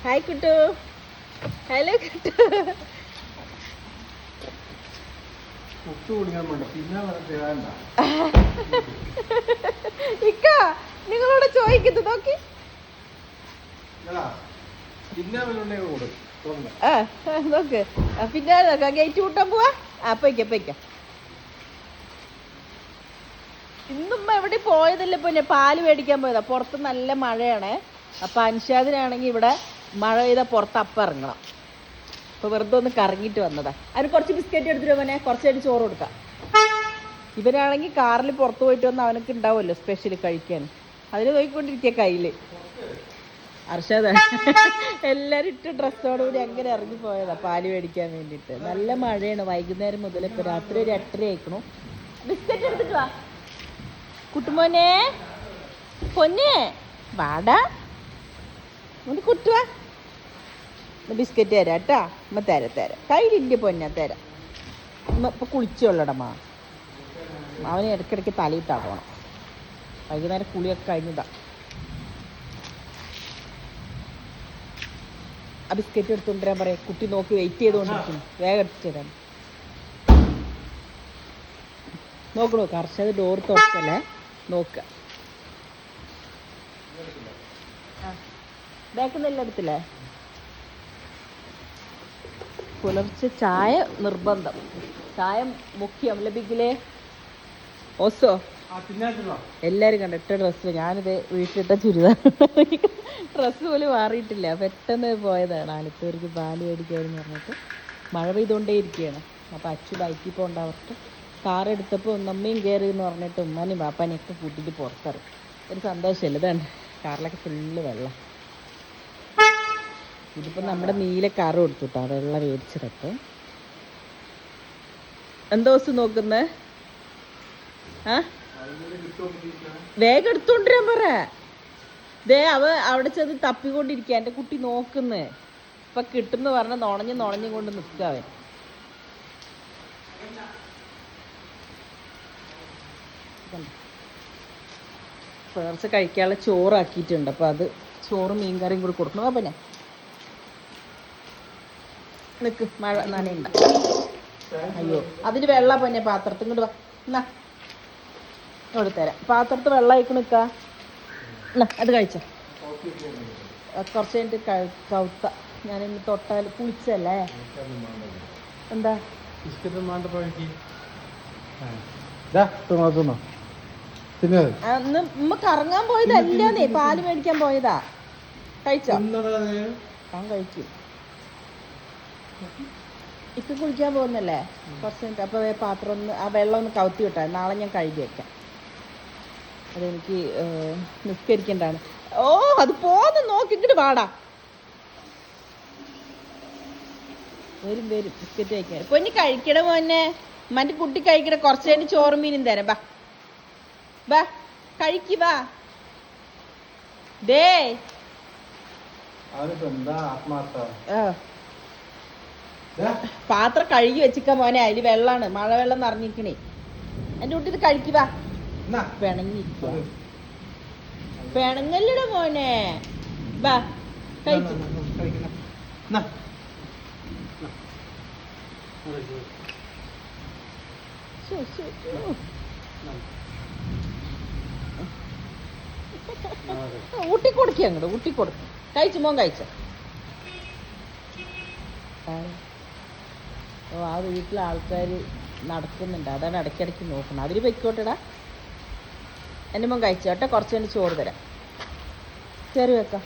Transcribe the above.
Hi Kuttu. Hello Kuttu. ഇക്ക നിങ്ങളോട് ചോദിക്കുന്നു നോക്കി. നോക്ക് പിന്നെ ഗേറ്റ് കൂട്ടാൻ പോവാ. പൊയ്ക്ക. ഇന്നുമ്മ എവിടെ പോയതല്ലേ? പിന്നെ പാല് മേടിക്കാൻ പോയതാ. പുറത്ത് നല്ല മഴയാണ്. അപ്പൊ അൻഷാദിനാണെങ്കിൽ ഇവിടെ മഴ പെയ്താ പുറത്ത് അപ്പം ഇറങ്ങണം. അപ്പൊ വെറുതെ ഒന്ന് കറങ്ങിയിട്ട് വന്നതാ. അതിന് കുറച്ച് ബിസ്ക്കറ്റ് എടുത്തിട്ട് മോനെ, കുറച്ചായിട്ട് ചോറ് കൊടുക്കാം. ഇവനാണെങ്കിൽ കാറിൽ പുറത്ത് പോയിട്ട് വന്ന് അവനക്ക് ഉണ്ടാവുമല്ലോ സ്പെഷ്യൽ കഴിക്കാൻ. അതിന് നോക്കിക്കൊണ്ടിരിക്കുക കയ്യില്. അർഷാദ എല്ലാരും ഇട്ട് ഡ്രസ്സോടുകൂടി അങ്ങനെ ഇറങ്ങി പോയതാ പാല് മേടിക്കാൻ വേണ്ടിട്ട്. നല്ല മഴയാണ് വൈകുന്നേരം മുതൽ. ഇപ്പൊ രാത്രി ഒരു 8:30 ആയിക്കണു. ബിസ്ക്കറ്റ് എടുത്തിട്ട് വാ കുട്ടുമോനെ. പൊന്നെ വാടാ കുട്ടുവാ. ബിസ്ക്കറ്റ് തരാം കേട്ടാ. അമ്മ തരാം. കയ്യിലില്ല പൊന്ന തരാം. ഇപ്പൊ കുളിച്ചോളടമ്മാ. അവന് ഇടയ്ക്കിടയ്ക്ക് തലയിട്ടാ പോണം. വൈകുന്നേരം കുളിയൊക്കെ കഴിഞ്ഞതാ. ആ ബിസ്ക്കറ്റ് എടുത്തുകൊണ്ടിരാൻ പറയാം. കുട്ടി നോക്കി വെയിറ്റ് ചെയ്തുകൊണ്ടിരിക്കുന്നു. വേഗം എടുത്തു തരാം. നോക്കണോ കർഷക ഡോർ തുറക്കല്ലേ. നോക്ക ബാക്കിന്നെല്ലാം എടുത്തില്ലേ. പുലർച്ചെ ചായ നിർബന്ധം. ചായ മുഖ്യം ലഭിക്കില്ലേ. ഓസോ എല്ലാരും കണ്ട ഇട്ട ഡ്രസ്സ്. ഞാനിത് വീട്ടിലിട്ട ചുരിദാർ. ഡ്രസ്സ് പോലും മാറിയിട്ടില്ല. പെട്ടെന്ന് പോയതാണ് ആലത്തൂർക്ക് പാല് മേടിക്കാമെന്ന് പറഞ്ഞിട്ട്. മഴ പെയ്തുകൊണ്ടേ ഇരിക്കുകയാണ്. അപ്പം അച്ചു ബൈക്കിൽ പോകണ്ടവർക്ക് കാർ എടുത്തപ്പോൾ നമ്മയും കയറി എന്ന് പറഞ്ഞിട്ട് ഉമ്മാനും ബാപ്പാനെയൊക്കെ കൂട്ടിയിട്ട് പുറത്തിറങ്ങി. ഒരു സന്തോഷമല്ലേ. ഇതാണ് കാറിലൊക്കെ ഫുള്ള് വെള്ളം. ഇതിപ്പോൾ നമ്മുടെ നീല കാറ് കൊടുത്തുട്ടാ വെള്ളം മേടിച്ചിടത്ത്. എന്താ ദിവസം നോക്കുന്നേ? വേഗം എടുത്തോണ്ടിരാൻ പറ. ദേ അവിടെ ചെന്ന് തപ്പിക്കൊണ്ടിരിക്കുക. എൻ്റെ കുട്ടി നോക്കുന്നേ. ഇപ്പൊ കിട്ടുന്ന പറഞ്ഞ നുണഞ്ഞും കൊണ്ട് നിൽക്കുക അവൻ. കുറച്ച് കഴിക്കാനുള്ള ചോറാക്കിയിട്ടുണ്ട്. അപ്പൊ അത് ചോറും മീൻകറിയും കൂടി കൊടുക്കണം. അപ്പൊ ഞാൻ നിക്ക് മഴ നനയുണ്ട. അയ്യോ അതിന് വെള്ളം പിന്നെ പാത്രത്തിൽ ഇങ്ങോട്ട് വാ. എന്നാ ഇങ്ങോട്ട് തരാം. പാത്രത്തിൽ വെള്ളം ആയിക്ക് നിൽക്കാ. അത് കഴിച്ച കുറച്ച് കഴിഞ്ഞിട്ട് കൗത്ത. ഞാനിന്ന് തൊട്ടാൽ കുളിച്ചല്ലേ. എന്താ അന്ന് ഉമ്മ കറങ്ങാൻ പോയതല്ലേ. പാല് മേടിക്കാൻ പോയതാ. കഴിച്ചോ? ഞാൻ കഴിക്കും. ഇപ്പൊ കുളിക്കാൻ പോകുന്നല്ലേ കുറച്ച് കഴിഞ്ഞിട്ട്. അപ്പൊ പാത്രം ഒന്ന് ആ വെള്ളം ഒന്ന് കൗത്തി വിട്ടാ. നാളെ ഞാൻ കഴുകി വെക്കാം. അതെനിക്ക് നിസ്കരിക്കണ്ടാണ്. ഓ അത് പോന്ന് നോക്കിട്ട് വാടാ. വരും ബിസ്ക്കറ്റ് കഴിക്കാൻ. ഇപ്പൊ ഇനി കഴിക്കണ മോനെ. മറ്റേ കുട്ടി കഴിക്കണ. കുറച്ച് കഴിഞ്ഞ് ചോറും മീനും തരാം. ബാ കഴിക്ക് വാ. ദേ പാത്രം കഴുകി വെച്ചിക്ക മോനെ. അതില് വെള്ളാണ്. മഴവെള്ളം നിറഞ്ഞിരിക്കണേ. എന്റെ കുട്ടി ഇത് കഴിക്കുക. പിണങ്ങല്ലട മോനെ. ബാ കഴിച്ചു. ഊട്ടിക്കൊടുക്ക അങ്ങോട്ട്. ഊട്ടിക്കൊടുക്ക. കഴിച്ചു മോൻ കഴിച്ച. ഓ ആ വീട്ടിലെ ആൾക്കാർ നടക്കുന്നുണ്ട്. അതാണ് ഇടയ്ക്കിടയ്ക്ക് നോക്കണം. അതിൽ പൊയ്ക്കോട്ടെടാ. എൻ്റെ മോൻ കഴിച്ചോട്ടെ. കുറച്ച് കഴിഞ്ഞ് ചോറ് തരാം. കയറി വെക്കാം.